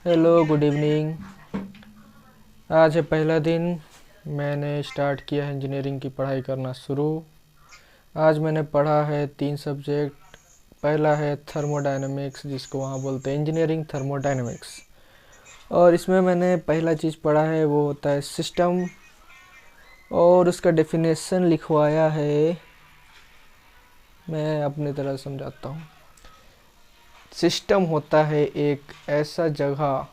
Hello, good evening. आज है पहला दिन। मैंने स्टार्ट किया है इंजीनियरिंग की पढ़ाई करना शुरू। आज मैंने पढ़ा है 3 सब्जेक्ट। पहला है थर्मोडायनेमिक्स, जिसको वहाँ बोलते हैं इंजीनियरिंग थर्मोडायनेमिक्स। और इसमें मैंने पहला चीज़ पढ़ा है वो होता है सिस्टम, और उसका डेफिनेशन लिखवाया है। मैं अपनी तरह समझाता हूँ। सिस्टम होता है एक ऐसा जगह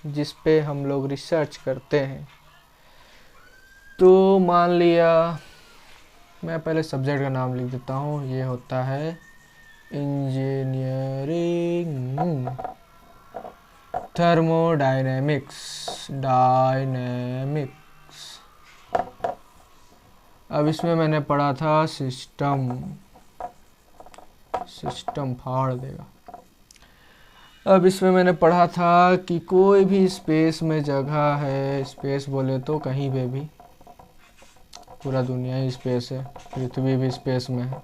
जिस पे हम लोग रिसर्च करते हैं। तो मान लिया, मैं पहले सब्जेक्ट का नाम लिख देता हूँ। ये होता है इंजीनियरिंग थर्मोडायनेमिक्स डायनेमिक्स। अब इसमें मैंने पढ़ा था सिस्टम। सिस्टम फाड़ देगा। अब इसमें मैंने पढ़ा था कि कोई भी स्पेस में जगह है, स्पेस बोले तो कहीं पे भी, पूरा दुनिया ही स्पेस है, पृथ्वी भी स्पेस में है।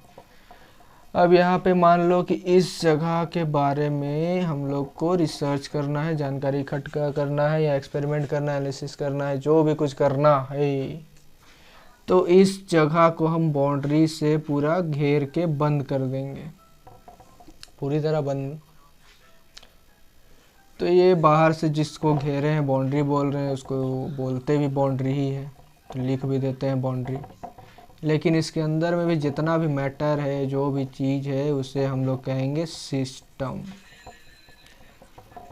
अब यहाँ पे मान लो कि इस जगह के बारे में हम लोग को रिसर्च करना है, जानकारी इकट्ठा करना है, या एक्सपेरिमेंट करना है, एनालिसिस करना है, जो भी कुछ करना है। तो इस जगह को हम बाउंड्री से पूरा घेर के बंद कर देंगे, पूरी तरह बंद। तो ये बाहर से जिसको घेरे हैं बाउंड्री बोल रहे हैं, उसको बोलते भी बाउंड्री ही है, तो लिख भी देते हैं बाउंड्री। लेकिन इसके अंदर में भी जितना भी मैटर है, जो भी चीज़ है, उसे हम लोग कहेंगे सिस्टम।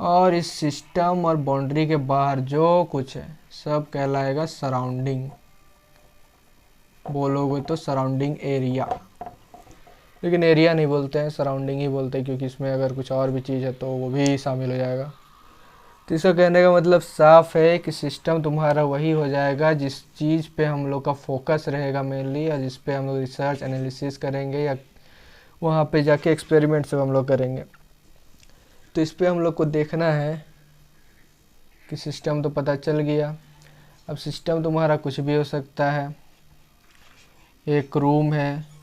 और इस सिस्टम और बाउंड्री के बाहर जो कुछ है सब कहलाएगा सराउंडिंग। बोलोगे तो सराउंडिंग एरिया, लेकिन एरिया नहीं बोलते हैं, सराउंडिंग ही बोलते हैं, क्योंकि इसमें अगर कुछ और भी चीज़ है तो वो भी शामिल हो जाएगा। तो इसका कहने का मतलब साफ है कि सिस्टम तुम्हारा वही हो जाएगा जिस चीज़ पे हम लोग का फोकस रहेगा मेनली, या जिस पे हम लोग रिसर्च एनालिसिस करेंगे, या वहाँ पे जाके एक्सपेरिमेंट सब हम लोग करेंगे। तो इस पे हम लोग को देखना है कि सिस्टम तो पता चल गया। अब सिस्टम तुम्हारा कुछ भी हो सकता है। एक रूम है,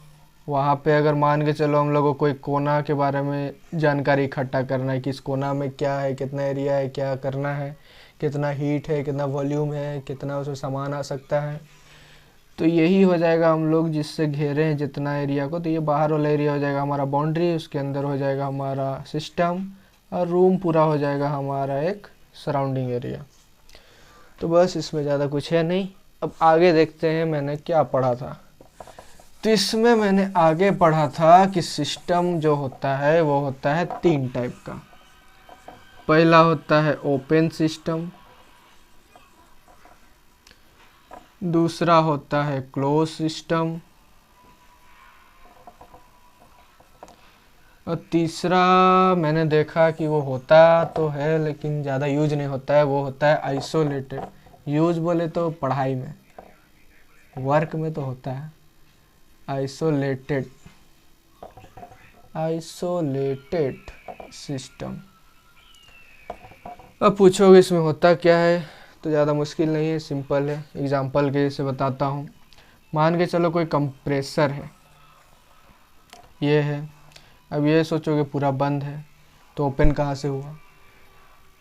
वहाँ पे अगर मान के चलो हम लोग को कोई कोना के बारे में जानकारी इकट्ठा करना है कि इस कोना में क्या है, कितना एरिया है, क्या करना है, कितना हीट है, कितना वॉल्यूम है, कितना उसमें सामान आ सकता है, तो यही हो जाएगा हम लोग जिससे घेरे हैं जितना एरिया को। तो ये बाहर वाला एरिया हो जाएगा हमारा बाउंड्री, उसके अंदर हो जाएगा हमारा सिस्टम, और रूम पूरा हो जाएगा हमारा एक सराउंडिंग एरिया। तो बस इसमें ज़्यादा कुछ है नहीं। अब आगे देखते हैं मैंने क्या पढ़ा था। तो इसमें मैंने आगे पढ़ा था कि सिस्टम जो होता है वो होता है 3 टाइप का। पहला होता है ओपन सिस्टम, दूसरा होता है क्लोज सिस्टम, और तीसरा मैंने देखा कि वो होता तो है लेकिन ज़्यादा यूज नहीं होता है, वो होता है आइसोलेटेड। यूज बोले तो पढ़ाई में, वर्क में तो होता है आइसोलेटेड। Isolated system. अब पूछोगे इसमें होता क्या है, तो ज़्यादा मुश्किल नहीं है, सिंपल है। एग्जांपल के से बताता हूँ। मान के चलो कोई कंप्रेसर है, ये है। अब ये सोचोगे पूरा बंद है, तो ओपन कहाँ से हुआ?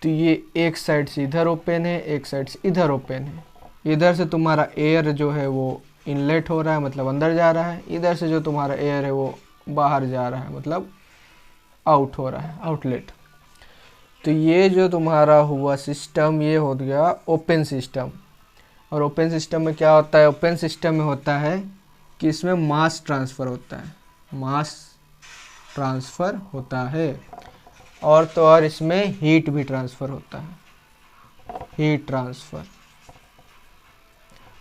तो ये एक साइड से इधर ओपन है, एक साइड से इधर ओपन है। इधर से तुम्हारा एयर जो है वो इनलेट हो रहा है, मतलब अंदर जा रहा है। इधर से जो तुम्हारा एयर है वो बाहर जा रहा है, मतलब आउट हो रहा है, आउटलेट। तो ये जो तुम्हारा हुआ सिस्टम, ये हो गया ओपन सिस्टम। और ओपन सिस्टम में क्या होता है? ओपन सिस्टम में होता है कि इसमें मास ट्रांसफ़र होता है, मास ट्रांसफ़र होता है। और तो और इसमें हीट भी ट्रांसफ़र होता है, हीट ट्रांसफ़र।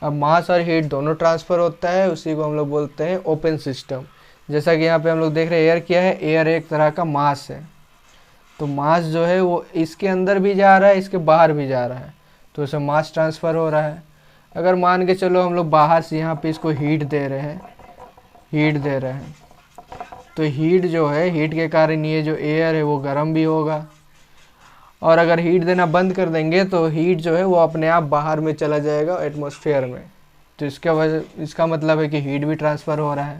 अब मास और हीट दोनों ट्रांसफ़र होता है, उसी को हम लोग बोलते हैं ओपन सिस्टम। जैसा कि यहाँ पे हम लोग देख रहे हैं, एयर क्या है? एयर एक तरह का मास है। तो मास जो है वो इसके अंदर भी जा रहा है, इसके बाहर भी जा रहा है, तो इसमें मास ट्रांसफ़र हो रहा है। अगर मान के चलो हम लोग बाहर से यहाँ पे इसको हीट दे रहे हैं, हीट दे रहे हैं, तो हीट जो है, हीट के कारण ये जो एयर है वो गर्म भी होगा। और अगर हीट देना बंद कर देंगे तो हीट जो है वो अपने आप बाहर में चला जाएगा एटमॉस्फेयर में। तो इसका मतलब है कि हीट भी ट्रांसफ़र हो रहा है।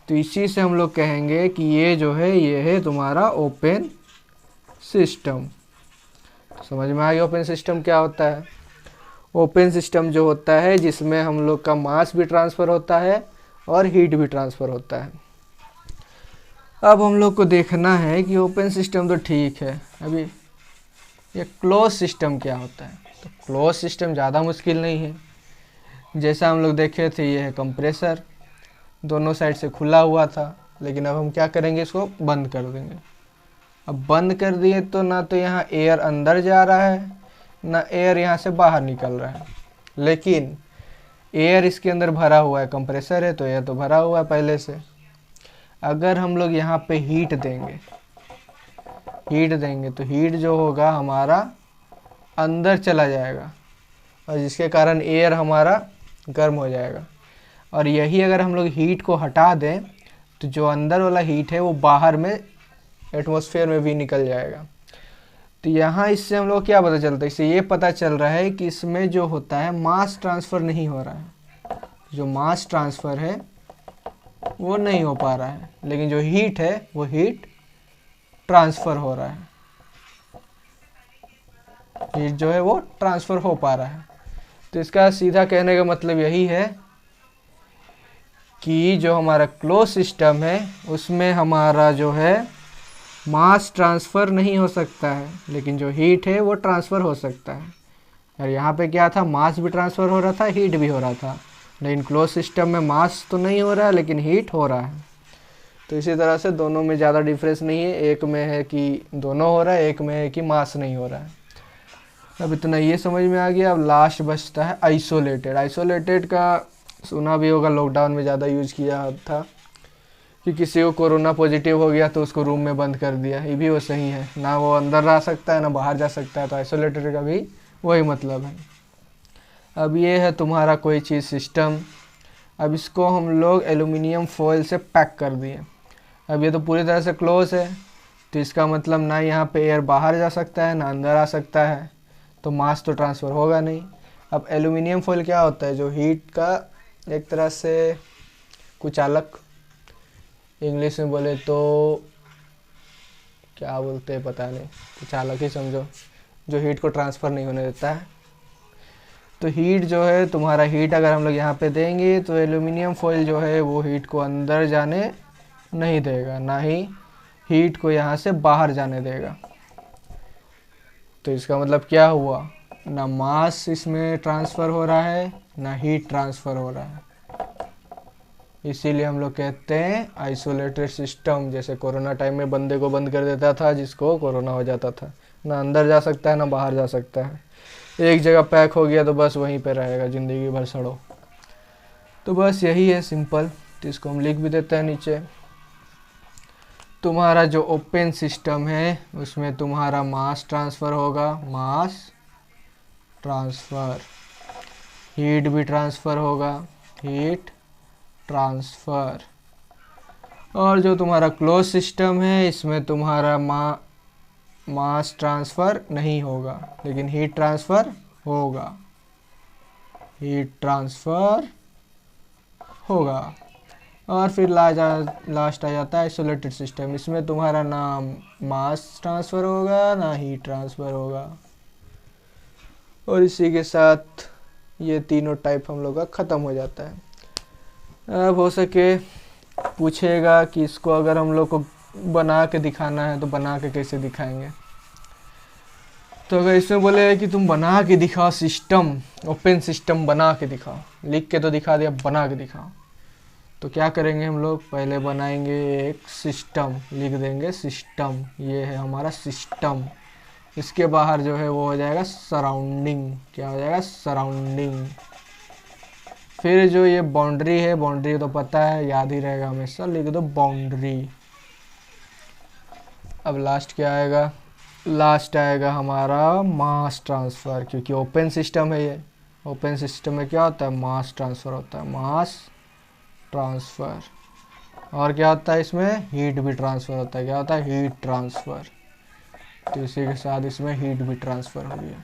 तो इसी से हम लोग कहेंगे कि ये जो है ये है तुम्हारा ओपन सिस्टम। समझ में आ गया ओपन सिस्टम क्या होता है। ओपन सिस्टम जो होता है जिसमें हम लोग का मास भी ट्रांसफ़र होता है और हीट भी ट्रांसफ़र होता है। अब हम लोग को देखना है कि ओपन सिस्टम तो ठीक है, अभी ये क्लोज सिस्टम क्या होता है। तो क्लोज सिस्टम ज़्यादा मुश्किल नहीं है। जैसा हम लोग देखे थे, ये है कंप्रेसर, दोनों साइड से खुला हुआ था, लेकिन अब हम क्या करेंगे, इसको बंद कर देंगे। अब बंद कर दिए तो ना तो यहाँ एयर अंदर जा रहा है ना एयर यहाँ से बाहर निकल रहा है, लेकिन एयर इसके अंदर भरा हुआ है, कंप्रेसर है तो एयर तो भरा हुआ है पहले से। अगर हम लोग यहाँ पे हीट देंगे तो हीट जो होगा हमारा अंदर चला जाएगा और जिसके कारण एयर हमारा गर्म हो जाएगा। और यही अगर हम लोग हीट को हटा दें तो जो अंदर वाला हीट है वो बाहर में एटमॉस्फेयर में भी निकल जाएगा। तो यहाँ इससे हम लोग क्या पता चलता है, इससे ये पता चल रहा है कि इसमें जो होता है मास ट्रांसफ़र नहीं हो रहा है। जो मास ट्रांसफ़र है वो नहीं हो पा रहा है, लेकिन जो हीट है वो हीट ट्रांसफ़र हो रहा है। हीट जो है वो ट्रांसफ़र हो पा रहा है। तो इसका सीधा कहने का मतलब यही है कि जो हमारा क्लोज सिस्टम है उसमें हमारा जो है मास ट्रांसफ़र नहीं हो सकता है, लेकिन जो हीट है वो ट्रांसफ़र हो सकता है। और यहाँ पे क्या था, मास भी ट्रांसफ़र हो रहा था, हीट भी हो रहा था। लेकिन क्लोज सिस्टम में मास तो नहीं हो रहा है लेकिन हीट हो रहा है। तो इसी तरह से दोनों में ज़्यादा डिफरेंस नहीं है, एक में है कि दोनों हो रहा है, एक में है कि मास नहीं हो रहा है। अब इतना ये समझ में आ गया। अब लास्ट बचता है आइसोलेटेड। आइसोलेटेड का सुना भी होगा, लॉकडाउन में ज़्यादा यूज किया था कि किसी को कोरोना पॉजिटिव हो गया तो उसको रूम में बंद कर दिया। ये भी वो सही है, ना वो अंदर रह सकता है ना बाहर जा सकता है। तो आइसोलेटेड का भी वही मतलब है। अब ये है तुम्हारा कोई चीज़ सिस्टम। अब इसको हम लोग एल्यूमिनियम फॉयल से पैक कर दिए। अब ये तो पूरी तरह से क्लोज है, तो इसका मतलब ना यहाँ पे एयर बाहर जा सकता है ना अंदर आ सकता है, तो मास तो ट्रांसफ़र होगा नहीं। अब एल्यूमिनियम फॉयल क्या होता है, जो हीट का एक तरह से कुचालक, इंग्लिश में बोले तो क्या बोलते हैं पता नहीं, कुचालक ही समझो, जो हीट को ट्रांसफ़र नहीं होने देता है। तो हीट जो है तुम्हारा, हीट अगर हम लोग यहाँ पे देंगे तो एल्यूमिनियम फॉयल जो है वो हीट को अंदर जाने नहीं देगा, ना ही हीट को यहाँ से बाहर जाने देगा। तो इसका मतलब क्या हुआ, ना मास इसमें ट्रांसफ़र हो रहा है ना हीट ट्रांसफ़र हो रहा है। इसीलिए हम लोग कहते हैं आइसोलेटेड सिस्टम। जैसे कोरोना टाइम में बंदे को बंद कर देता था जिसको कोरोना हो जाता था, ना अंदर जा सकता है ना बाहर जा सकता है, एक जगह पैक हो गया तो बस वहीं पे रहेगा ज़िंदगी भर सड़ो। तो बस यही है सिंपल। तो इसको हम लिख भी देते हैं नीचे। तुम्हारा जो ओपन सिस्टम है उसमें तुम्हारा मास ट्रांसफ़र होगा, मास ट्रांसफ़र, हीट भी ट्रांसफ़र होगा, हीट ट्रांसफ़र। और जो तुम्हारा क्लोज सिस्टम है इसमें तुम्हारा मास ट्रांसफ़र नहीं होगा लेकिन हीट ट्रांसफ़र होगा, हीट ट्रांसफ़र होगा। और फिर लास्ट आ जाता है आइसोलेटेड सिस्टम। इसमें तुम्हारा ना मास ट्रांसफ़र होगा ना हीट ट्रांसफ़र होगा। और इसी के साथ ये तीनों टाइप हम लोग का ख़त्म हो जाता है। अब हो सके पूछेगा कि इसको अगर हम लोग को बना के दिखाना है तो बना के कैसे दिखाएंगे। तो अगर इसमें बोले कि तुम बना के दिखाओ सिस्टम, ओपन सिस्टम बना के दिखाओ, लिख के तो दिखा दिया, बना के दिखाओ, तो क्या करेंगे हम लोग, पहले बनाएंगे एक सिस्टम, लिख देंगे सिस्टम, ये है हमारा सिस्टम। इसके बाहर जो है वो हो जाएगा सराउंडिंग, क्या हो जाएगा, सराउंडिंग। फिर जो ये बाउंड्री है, बाउंड्री तो पता है, याद ही रहेगा हमेशा, लिख दो बाउंड्री। अब लास्ट क्या आएगा, लास्ट आएगा हमारा मास ट्रांसफ़र, क्योंकि ओपन सिस्टम है ये। ओपन सिस्टम में क्या होता है, मास ट्रांसफ़र होता है, मास ट्रांसफ़र। और क्या होता है इसमें, हीट भी ट्रांसफ़र होता है, क्या होता है, हीट ट्रांसफ़र। तो इसी के साथ इसमें हीट भी ट्रांसफ़र हो गया।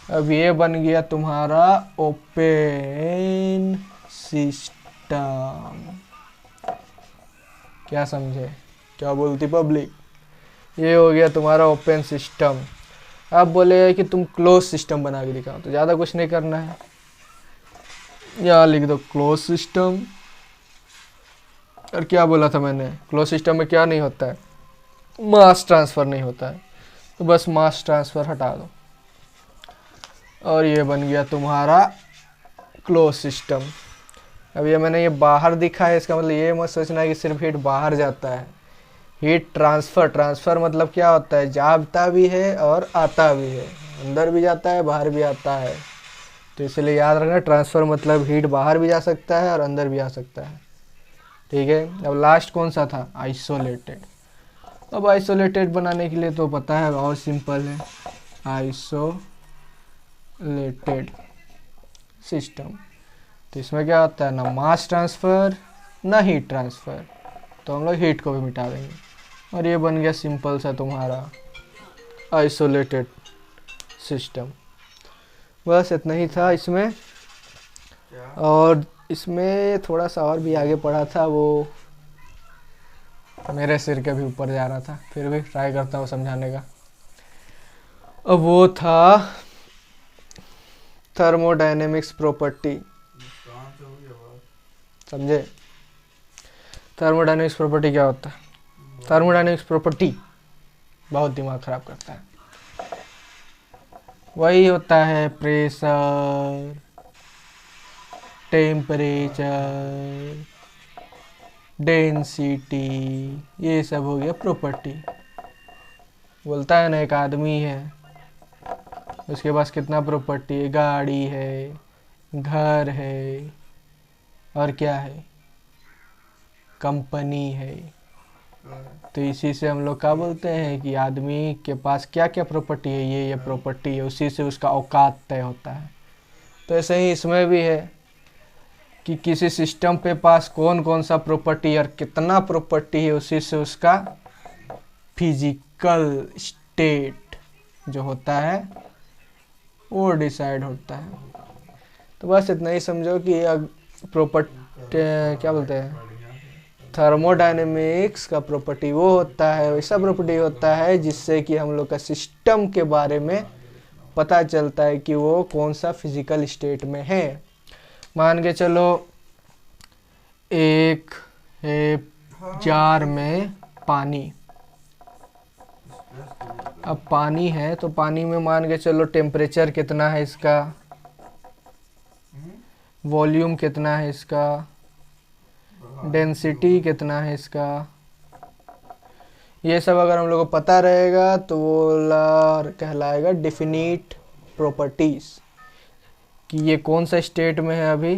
अब ये बन गया तुम्हारा ओपन सिस्टम। क्या समझे, क्या बोलती पब्लिक, ये हो गया तुम्हारा ओपन सिस्टम। अब बोलेगा कि तुम क्लोज सिस्टम बना के दिखाओ, तो ज़्यादा कुछ नहीं करना है, यहाँ लिख दो क्लोज सिस्टम। और क्या बोला था मैंने, क्लोज सिस्टम में क्या नहीं होता है, मास ट्रांसफ़र नहीं होता है, तो बस मास ट्रांसफ़र हटा दो और ये बन गया तुम्हारा क्लोज सिस्टम। अब ये मैंने ये बाहर दिखा है, इसका मतलब ये मत सोचना है कि सिर्फ हीट बाहर जाता है। हीट ट्रांसफ़र, ट्रांसफ़र मतलब क्या होता है, जाता भी है और आता भी है, अंदर भी जाता है बाहर भी आता है। तो इसलिए याद रखना, ट्रांसफ़र मतलब हीट बाहर भी जा सकता है और अंदर भी आ सकता है। ठीक है, अब लास्ट कौन सा था, आइसोलेटेड। अब आइसोलेटेड बनाने के लिए तो पता है और सिंपल है, आइसोलेटेड सिस्टम। तो इसमें क्या होता है, ना मास ट्रांसफ़र ना हीट ट्रांसफ़र, तो हम लोग हीट को भी मिटा देंगे और ये बन गया सिंपल सा तुम्हारा आइसोलेटेड सिस्टम। बस इतना ही था इसमें। और इसमें थोड़ा सा और भी आगे पढ़ा था, वो मेरे सिर के भी ऊपर जा रहा था, फिर भी ट्राई करता हूँ समझाने का। अब वो था थर्मोडायनेमिक्स प्रॉपर्टी, समझे। थर्मोडायनेमिक्स प्रॉपर्टी क्या होता है, थर्मोडायनेमिक्स प्रॉपर्टी बहुत दिमाग ख़राब करता है। वही होता है प्रेशर, टेम्परेचर, डेंसिटी, ये सब हो गया प्रॉपर्टी। बोलता है ना, एक आदमी है, उसके पास कितना प्रॉपर्टी है, गाड़ी है, घर है, और क्या है, कंपनी है। तो इसी से हम लोग क्या बोलते हैं कि आदमी के पास क्या क्या प्रॉपर्टी है, ये प्रॉपर्टी है, उसी से उसका औकात तय होता है। तो ऐसे ही इसमें भी है कि किसी सिस्टम पे पास कौन कौन सा प्रॉपर्टी और कितना प्रॉपर्टी है, उसी से उसका फिजिकल स्टेट जो होता है वो डिसाइड होता है। तो बस इतना ही समझो कि प्रॉपर्टी क्या बोलते हैं, थर्मोडायनेमिक्स का प्रॉपर्टी वो होता है, वैसा प्रॉपर्टी होता है जिससे कि हम लोग का सिस्टम के बारे में पता चलता है कि वो कौन सा फिजिकल स्टेट में है। मान के चलो एक है जार में पानी, अब पानी है तो पानी में मान के चलो टेम्परेचर कितना है इसका, वॉल्यूम कितना है इसका, डेंसिटी कितना है इसका, ये सब अगर हम लोग को पता रहेगा तो वो कहलाएगा डेफिनिट प्रॉपर्टीज, कि ये कौन सा स्टेट में है अभी,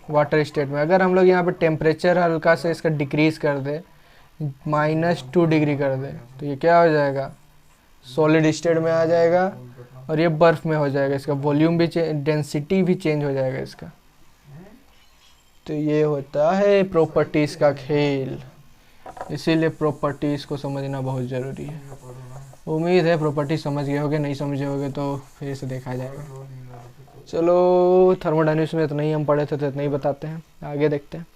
वाटर स्टेट में। अगर हम लोग यहाँ पे टेम्परेचर हल्का से इसका डिक्रीज कर दे, -2 डिग्री कर दे, तो ये क्या हो जाएगा, सॉलिड स्टेट में आ जाएगा और ये बर्फ में हो जाएगा, इसका वॉल्यूम भी डेंसिटी भी चेंज हो जाएगा इसका। तो ये होता है प्रॉपर्टीज़ का खेल, इसीलिए प्रॉपर्टीज़ को समझना बहुत ज़रूरी है। उम्मीद है प्रॉपर्टी समझ गए होगे, नहीं समझे होगे तो फिर से देखा जाएगा। चलो थर्मोडायनेमिक्स में इतना ही हम पढ़े थे, तो इतना ही बताते हैं, आगे देखते हैं।